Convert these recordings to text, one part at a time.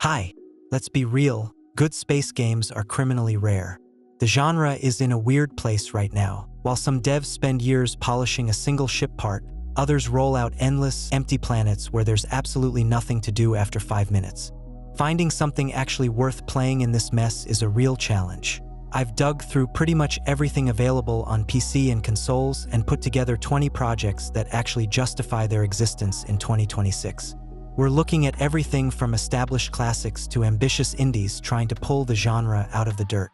Hi, let's be real, good space games are criminally rare. The genre is in a weird place right now. While some devs spend years polishing a single ship part, others roll out endless, empty planets where there's absolutely nothing to do after 5 minutes. Finding something actually worth playing in this mess is a real challenge. I've dug through pretty much everything available on PC and consoles and put together 20 projects that actually justify their existence in 2026. We're looking at everything from established classics to ambitious indies trying to pull the genre out of the dirt.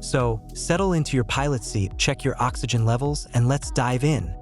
So, settle into your pilot seat, check your oxygen levels, and let's dive in.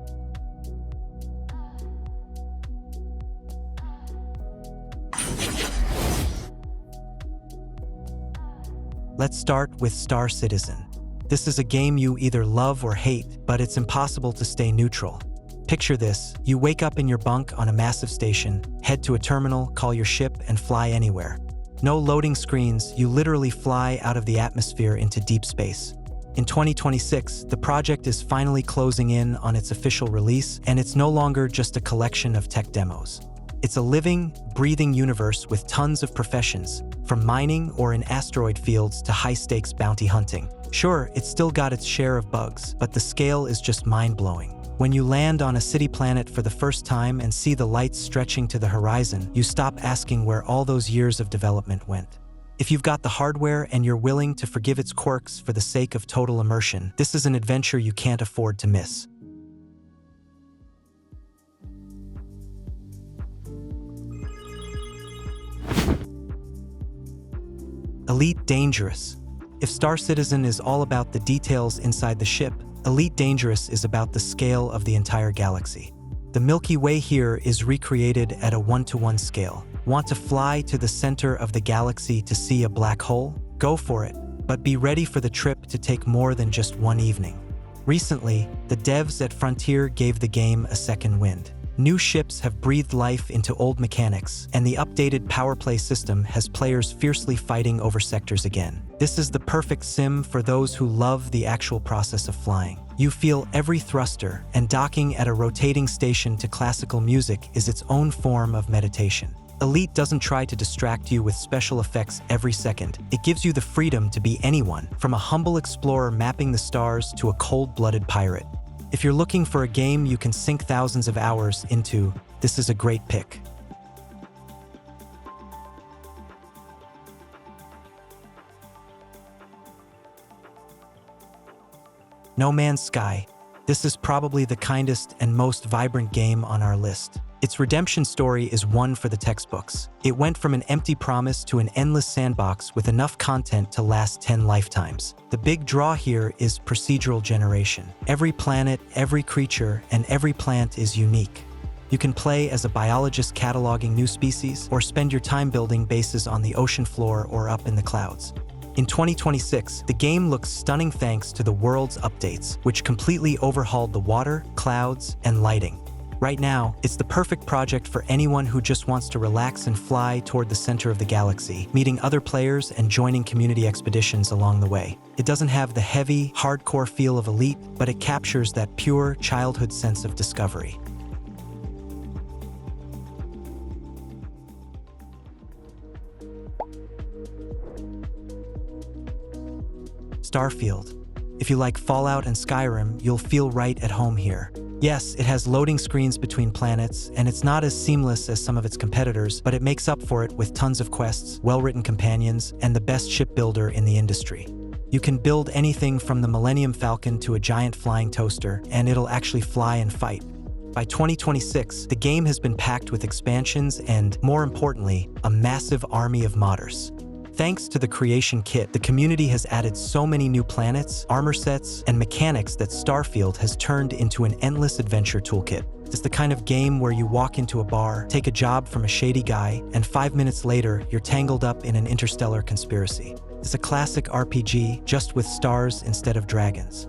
Let's start with Star Citizen. This is a game you either love or hate, but it's impossible to stay neutral. Picture this: you wake up in your bunk on a massive station, head to a terminal, call your ship, and fly anywhere. No loading screens, you literally fly out of the atmosphere into deep space. In 2026, the project is finally closing in on its official release, and it's no longer just a collection of tech demos. It's a living, breathing universe with tons of professions, from mining or in asteroid fields to high-stakes bounty hunting. Sure, it's still got its share of bugs, but the scale is just mind-blowing. When you land on a city planet for the first time and see the lights stretching to the horizon, you stop asking where all those years of development went. If you've got the hardware and you're willing to forgive its quirks for the sake of total immersion, this is an adventure you can't afford to miss. Elite Dangerous. If Star Citizen is all about the details inside the ship, Elite Dangerous is about the scale of the entire galaxy. The Milky Way here is recreated at a 1-to-1 scale. Want to fly to the center of the galaxy to see a black hole? Go for it, but be ready for the trip to take more than just one evening. Recently, the devs at Frontier gave the game a second wind. New ships have breathed life into old mechanics, and the updated power play system has players fiercely fighting over sectors again. This is the perfect sim for those who love the actual process of flying. You feel every thruster, and docking at a rotating station to classical music is its own form of meditation. Elite doesn't try to distract you with special effects every second. It gives you the freedom to be anyone, from a humble explorer mapping the stars to a cold-blooded pirate. If you're looking for a game you can sink thousands of hours into, this is a great pick. No Man's Sky. This is probably the kindest and most vibrant game on our list. Its redemption story is one for the textbooks. It went from an empty promise to an endless sandbox with enough content to last 10 lifetimes. The big draw here is procedural generation. Every planet, every creature, and every plant is unique. You can play as a biologist cataloging new species, or spend your time building bases on the ocean floor or up in the clouds. In 2026, the game looks stunning thanks to the world's updates, which completely overhauled the water, clouds, and lighting. Right now, it's the perfect project for anyone who just wants to relax and fly toward the center of the galaxy, meeting other players and joining community expeditions along the way. It doesn't have the heavy, hardcore feel of Elite, but it captures that pure childhood sense of discovery. Starfield. If you like Fallout and Skyrim, you'll feel right at home here. Yes, it has loading screens between planets, and it's not as seamless as some of its competitors, but it makes up for it with tons of quests, well-written companions, and the best shipbuilder in the industry. You can build anything from the Millennium Falcon to a giant flying toaster, and it'll actually fly and fight. By 2026, the game has been packed with expansions and, more importantly, a massive army of modders. Thanks to the creation kit, the community has added so many new planets, armor sets, and mechanics that Starfield has turned into an endless adventure toolkit. It's the kind of game where you walk into a bar, take a job from a shady guy, and 5 minutes later, you're tangled up in an interstellar conspiracy. It's a classic RPG, just with stars instead of dragons.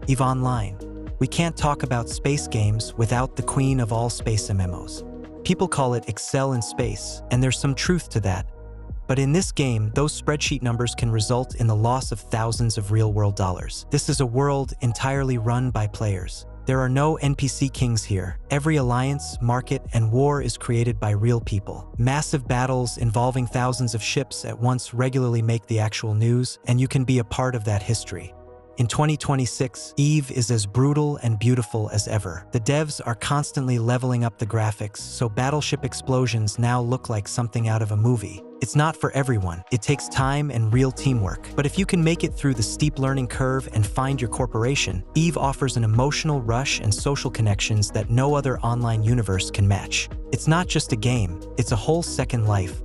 EVE Online. We can't talk about space games without the queen of all space MMOs. People call it Excel in space, and there's some truth to that. But in this game, those spreadsheet numbers can result in the loss of thousands of real-world dollars. This is a world entirely run by players. There are no NPC kings here. Every alliance, market, and war is created by real people. Massive battles involving thousands of ships at once regularly make the actual news, and you can be a part of that history. In 2026, EVE is as brutal and beautiful as ever. The devs are constantly leveling up the graphics, so battleship explosions now look like something out of a movie. It's not for everyone. It takes time and real teamwork. But if you can make it through the steep learning curve and find your corporation, EVE offers an emotional rush and social connections that no other online universe can match. It's not just a game, it's a whole second life.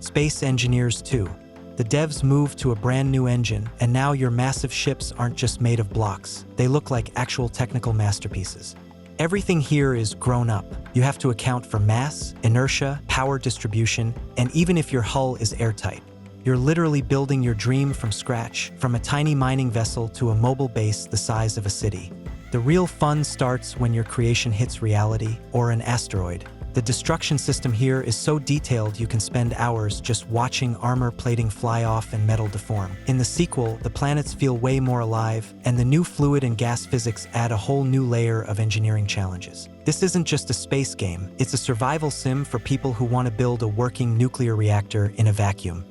Space Engineers 2. The devs moved to a brand new engine, and now your massive ships aren't just made of blocks. They look like actual technical masterpieces. Everything here is grown up. You have to account for mass, inertia, power distribution, and even if your hull is airtight. You're literally building your dream from scratch, from a tiny mining vessel to a mobile base the size of a city. The real fun starts when your creation hits reality, or an asteroid. The destruction system here is so detailed you can spend hours just watching armor plating fly off and metal deform. In the sequel, the planets feel way more alive, and the new fluid and gas physics add a whole new layer of engineering challenges. This isn't just a space game, it's a survival sim for people who want to build a working nuclear reactor in a vacuum.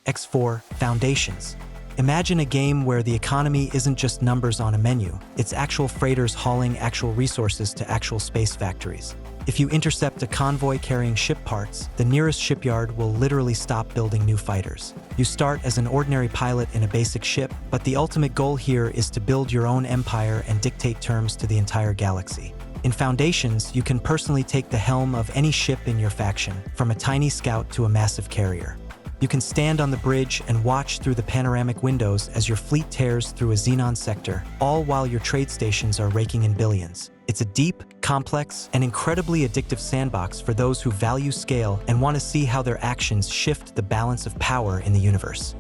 X4 Foundations. Imagine a game where the economy isn't just numbers on a menu, it's actual freighters hauling actual resources to actual space factories. If you intercept a convoy carrying ship parts, the nearest shipyard will literally stop building new fighters. You start as an ordinary pilot in a basic ship, but the ultimate goal here is to build your own empire and dictate terms to the entire galaxy. In Foundations, you can personally take the helm of any ship in your faction, from a tiny scout to a massive carrier. You can stand on the bridge and watch through the panoramic windows as your fleet tears through a xenon sector, all while your trade stations are raking in billions. It's a deep, complex, and incredibly addictive sandbox for those who value scale and want to see how their actions shift the balance of power in the universe.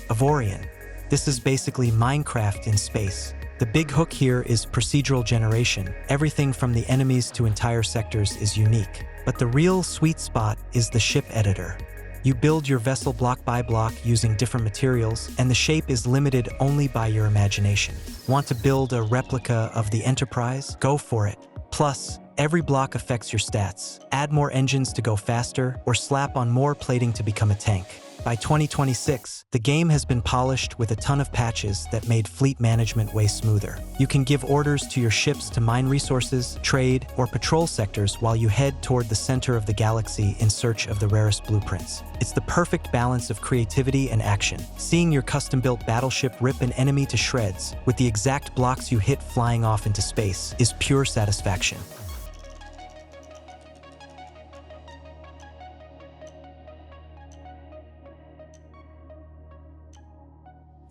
Avorion. This is basically Minecraft in space. The big hook here is procedural generation. Everything from the enemies to entire sectors is unique. But the real sweet spot is the ship editor. You build your vessel block by block using different materials, and the shape is limited only by your imagination. Want to build a replica of the Enterprise? Go for it. Plus, every block affects your stats. Add more engines to go faster, or slap on more plating to become a tank. By 2026, the game has been polished with a ton of patches that made fleet management way smoother. You can give orders to your ships to mine resources, trade, or patrol sectors while you head toward the center of the galaxy in search of the rarest blueprints. It's the perfect balance of creativity and action. Seeing your custom-built battleship rip an enemy to shreds with the exact blocks you hit flying off into space is pure satisfaction.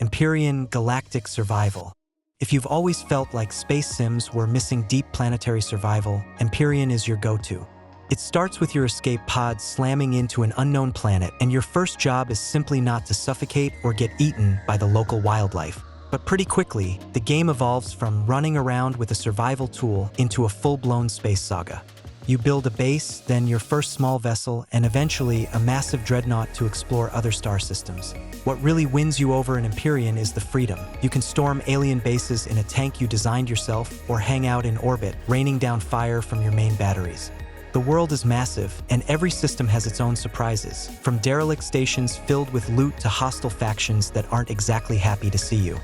Empyrion Galactic Survival. If you've always felt like space sims were missing deep planetary survival, Empyrion is your go-to. It starts with your escape pod slamming into an unknown planet, and your first job is simply not to suffocate or get eaten by the local wildlife. But pretty quickly, the game evolves from running around with a survival tool into a full-blown space saga. You build a base, then your first small vessel, and eventually a massive dreadnought to explore other star systems. What really wins you over in Empyrion is the freedom. You can storm alien bases in a tank you designed yourself, or hang out in orbit, raining down fire from your main batteries. The world is massive, and every system has its own surprises, from derelict stations filled with loot to hostile factions that aren't exactly happy to see you.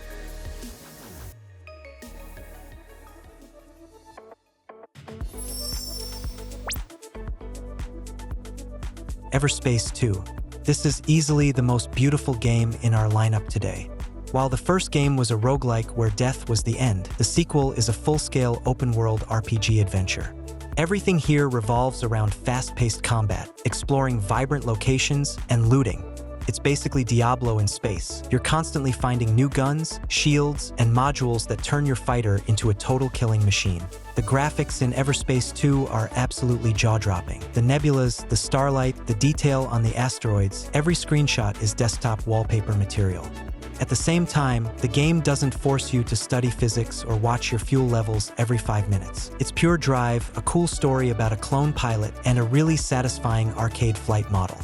Everspace 2. This is easily the most beautiful game in our lineup today. While the first game was a roguelike where death was the end, the sequel is a full-scale open-world RPG adventure. Everything here revolves around fast-paced combat, exploring vibrant locations, and looting. It's basically Diablo in space. You're constantly finding new guns, shields, and modules that turn your fighter into a total killing machine. The graphics in Everspace 2 are absolutely jaw-dropping. The nebulas, the starlight, the detail on the asteroids, every screenshot is desktop wallpaper material. At the same time, the game doesn't force you to study physics or watch your fuel levels every 5 minutes. It's pure drive, a cool story about a clone pilot, and a really satisfying arcade flight model.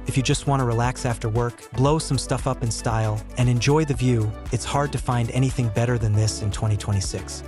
If you just want to relax after work, blow some stuff up in style, and enjoy the view, it's hard to find anything better than this in 2026.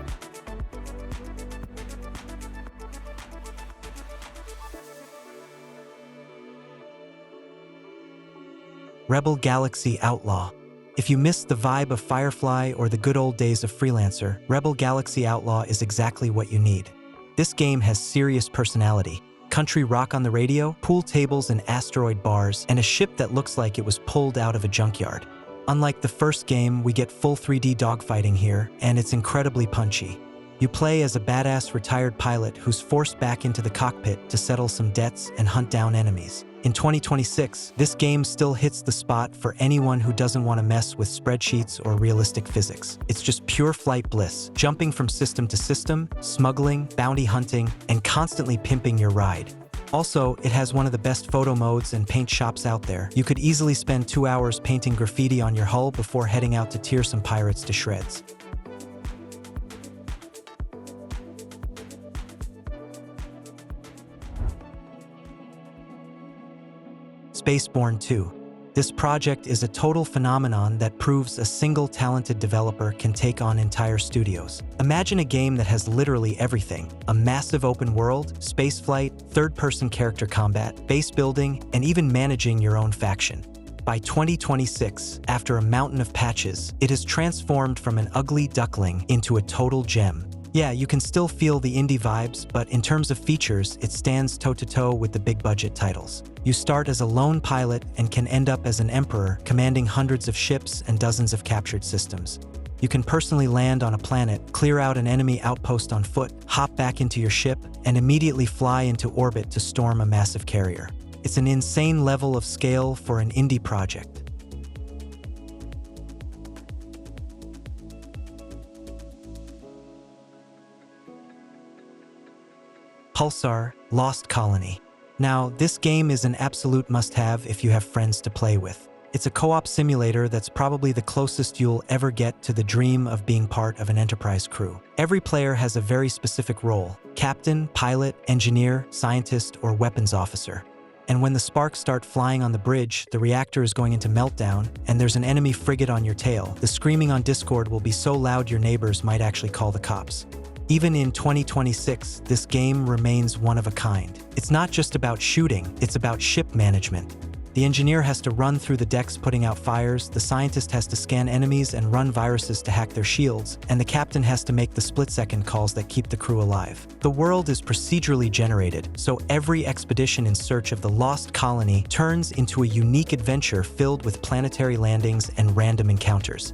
Rebel Galaxy Outlaw. If you miss the vibe of Firefly or the good old days of Freelancer, Rebel Galaxy Outlaw is exactly what you need. This game has serious personality. Country rock on the radio, pool tables and asteroid bars, and a ship that looks like it was pulled out of a junkyard. Unlike the first game, we get full 3D dogfighting here, and it's incredibly punchy. You play as a badass retired pilot who's forced back into the cockpit to settle some debts and hunt down enemies. In 2026, this game still hits the spot for anyone who doesn't want to mess with spreadsheets or realistic physics. It's just pure flight bliss, jumping from system to system, smuggling, bounty hunting, and constantly pimping your ride. Also, it has one of the best photo modes and paint shops out there. You could easily spend 2 hours painting graffiti on your hull before heading out to tear some pirates to shreds. SpaceBourne 2. This project is a total phenomenon that proves a single talented developer can take on entire studios. Imagine a game that has literally everything: a massive open world, spaceflight, third-person character combat, base building, and even managing your own faction. By 2026, after a mountain of patches, it has transformed from an ugly duckling into a total gem. Yeah, you can still feel the indie vibes, but in terms of features, it stands toe-to-toe with the big-budget titles. You start as a lone pilot and can end up as an emperor, commanding hundreds of ships and dozens of captured systems. You can personally land on a planet, clear out an enemy outpost on foot, hop back into your ship, and immediately fly into orbit to storm a massive carrier. It's an insane level of scale for an indie project. Pulsar, Lost Colony. Now, this game is an absolute must-have if you have friends to play with. It's a co-op simulator that's probably the closest you'll ever get to the dream of being part of an Enterprise crew. Every player has a very specific role: captain, pilot, engineer, scientist, or weapons officer. And when the sparks start flying on the bridge, the reactor is going into meltdown, and there's an enemy frigate on your tail, the screaming on Discord will be so loud your neighbors might actually call the cops. Even in 2026, this game remains one of a kind. It's not just about shooting, it's about ship management. The engineer has to run through the decks putting out fires, the scientist has to scan enemies and run viruses to hack their shields, and the captain has to make the split-second calls that keep the crew alive. The world is procedurally generated, so every expedition in search of the lost colony turns into a unique adventure filled with planetary landings and random encounters.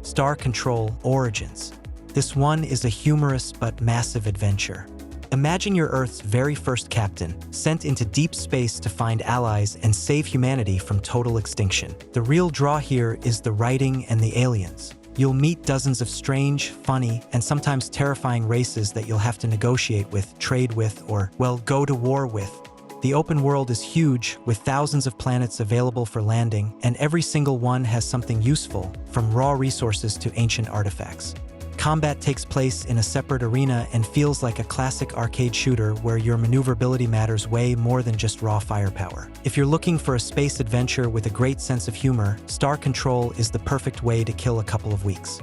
Star Control Origins. This one is a humorous but massive adventure. Imagine you're Earth's very first captain, sent into deep space to find allies and save humanity from total extinction. The real draw here is the writing and the aliens. You'll meet dozens of strange, funny, and sometimes terrifying races that you'll have to negotiate with, trade with, or, well, go to war with. The open world is huge, with thousands of planets available for landing, and every single one has something useful, from raw resources to ancient artifacts. Combat takes place in a separate arena and feels like a classic arcade shooter where your maneuverability matters way more than just raw firepower. If you're looking for a space adventure with a great sense of humor, Star Control is the perfect way to kill a couple of weeks.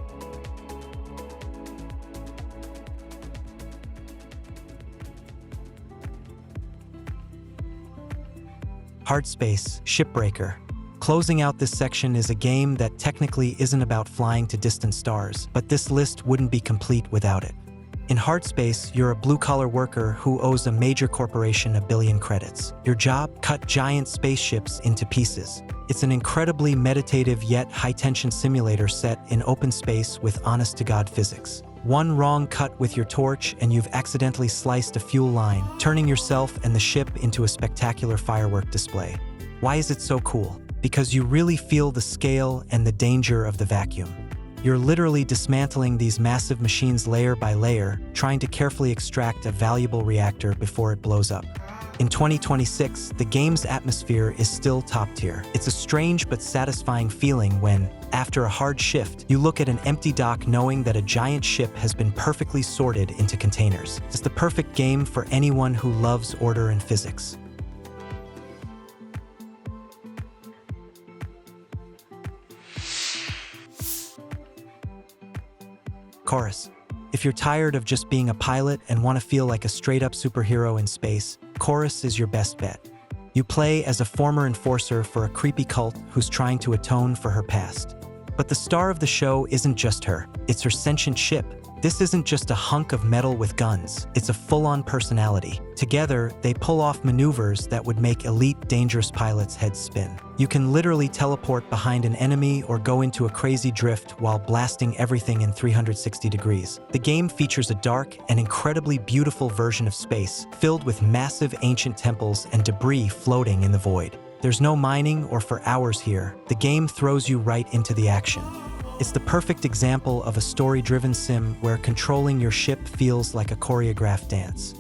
Hardspace, Shipbreaker. Closing out this section is a game that technically isn't about flying to distant stars, but this list wouldn't be complete without it. In Hardspace, you're a blue-collar worker who owes a major corporation 1 billion credits. Your job? Cut giant spaceships into pieces. It's an incredibly meditative yet high-tension simulator set in open space with honest-to-God physics. One wrong cut with your torch and you've accidentally sliced a fuel line, turning yourself and the ship into a spectacular firework display. Why is it so cool? Because you really feel the scale and the danger of the vacuum. You're literally dismantling these massive machines layer by layer, trying to carefully extract a valuable reactor before it blows up. In 2026, the game's atmosphere is still top tier. It's a strange but satisfying feeling when, after a hard shift, you look at an empty dock knowing that a giant ship has been perfectly sorted into containers. It's the perfect game for anyone who loves order and physics. Chorus. If you're tired of just being a pilot and want to feel like a straight-up superhero in space, Chorus is your best bet. You play as a former enforcer for a creepy cult who's trying to atone for her past. But the star of the show isn't just her, it's her sentient ship. This isn't just a hunk of metal with guns, it's a full-on personality. Together, they pull off maneuvers that would make elite, dangerous pilots' heads spin. You can literally teleport behind an enemy or go into a crazy drift while blasting everything in 360 degrees. The game features a dark and incredibly beautiful version of space, filled with massive ancient temples and debris floating in the void. There's no mining or for hours here. The game throws you right into the action. It's the perfect example of a story-driven sim where controlling your ship feels like a choreographed dance.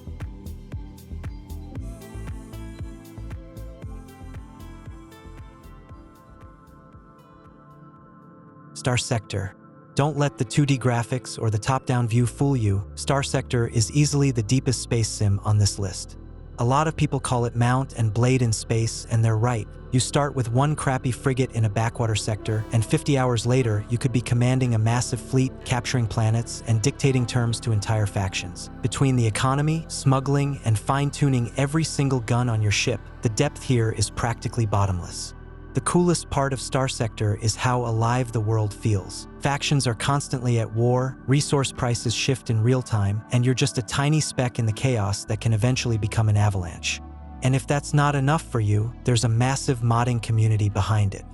Starsector. Don't let the 2D graphics or the top-down view fool you. Starsector is easily the deepest space sim on this list. A lot of people call it Mount and Blade in space, and they're right. You start with one crappy frigate in a backwater sector, and 50 hours later, you could be commanding a massive fleet, capturing planets, and dictating terms to entire factions. Between the economy, smuggling, and fine-tuning every single gun on your ship, the depth here is practically bottomless. The coolest part of Starsector is how alive the world feels. Factions are constantly at war, resource prices shift in real time, and you're just a tiny speck in the chaos that can eventually become an avalanche. And if that's not enough for you, there's a massive modding community behind it.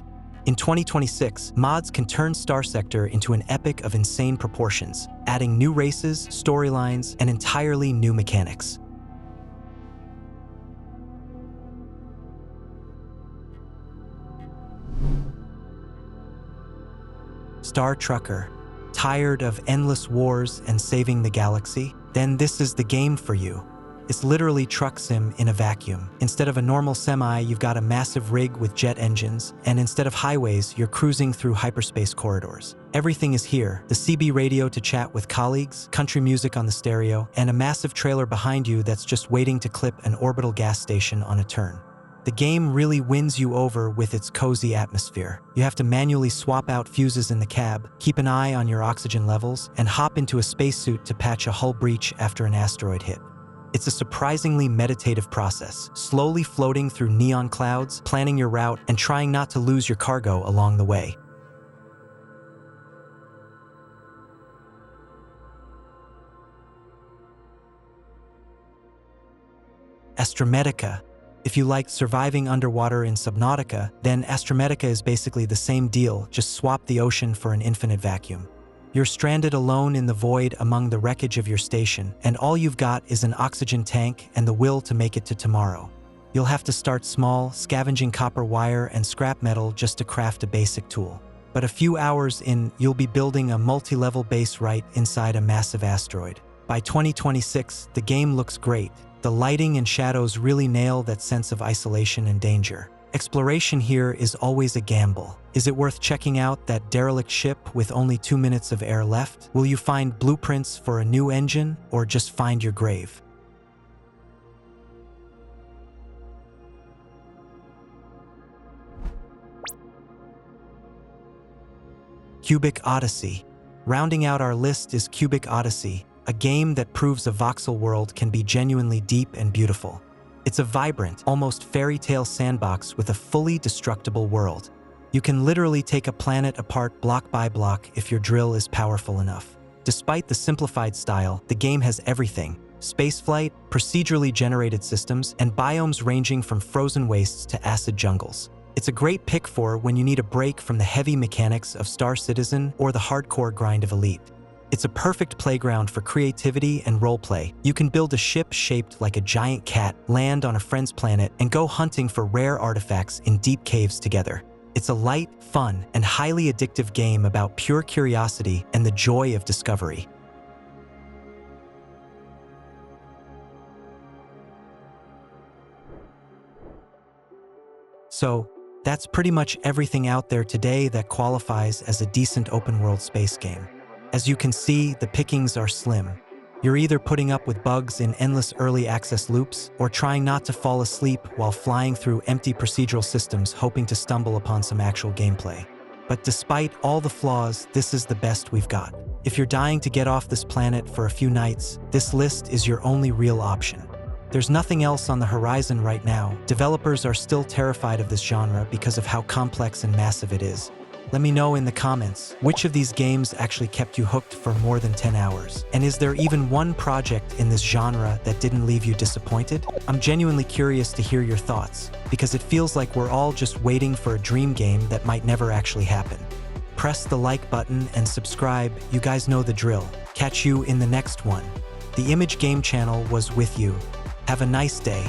In 2026, mods can turn Starsector into an epic of insane proportions, adding new races, storylines, and entirely new mechanics. Star Trucker. Tired of endless wars and saving the galaxy? Then this is the game for you. It's literally truck sim in a vacuum. Instead of a normal semi, you've got a massive rig with jet engines, and instead of highways, you're cruising through hyperspace corridors. Everything is here: the CB radio to chat with colleagues, country music on the stereo, and a massive trailer behind you that's just waiting to clip an orbital gas station on a turn. The game really wins you over with its cozy atmosphere. You have to manually swap out fuses in the cab, keep an eye on your oxygen levels, and hop into a spacesuit to patch a hull breach after an asteroid hit. It's a surprisingly meditative process, slowly floating through neon clouds, planning your route, and trying not to lose your cargo along the way. Astrometica. If you liked surviving underwater in Subnautica, then Astrometica is basically the same deal, just swap the ocean for an infinite vacuum. You're stranded alone in the void among the wreckage of your station, and all you've got is an oxygen tank and the will to make it to tomorrow. You'll have to start small, scavenging copper wire and scrap metal just to craft a basic tool. But a few hours in, you'll be building a multi-level base right inside a massive asteroid. By 2026, the game looks great. The lighting and shadows really nail that sense of isolation and danger. Exploration here is always a gamble. Is it worth checking out that derelict ship with only 2 minutes of air left? Will you find blueprints for a new engine, or just find your grave? Cubic Odyssey. Rounding out our list is Cubic Odyssey, a game that proves a voxel world can be genuinely deep and beautiful. It's a vibrant, almost fairy tale sandbox with a fully destructible world. You can literally take a planet apart block by block if your drill is powerful enough. Despite the simplified style, the game has everything: spaceflight, procedurally generated systems, and biomes ranging from frozen wastes to acid jungles. It's a great pick for when you need a break from the heavy mechanics of Star Citizen or the hardcore grind of Elite. It's a perfect playground for creativity and roleplay. You can build a ship shaped like a giant cat, land on a friend's planet, and go hunting for rare artifacts in deep caves together. It's a light, fun, and highly addictive game about pure curiosity and the joy of discovery. So, that's pretty much everything out there today that qualifies as a decent open-world space game. As you can see, the pickings are slim. You're either putting up with bugs in endless early access loops or trying not to fall asleep while flying through empty procedural systems hoping to stumble upon some actual gameplay. But despite all the flaws, this is the best we've got. If you're dying to get off this planet for a few nights, this list is your only real option. There's nothing else on the horizon right now. Developers are still terrified of this genre because of how complex and massive it is. Let me know in the comments, which of these games actually kept you hooked for more than 10 hours? And is there even one project in this genre that didn't leave you disappointed? I'm genuinely curious to hear your thoughts, because it feels like we're all just waiting for a dream game that might never actually happen. Press the like button and subscribe, you guys know the drill. Catch you in the next one. The Image Game Channel was with you. Have a nice day.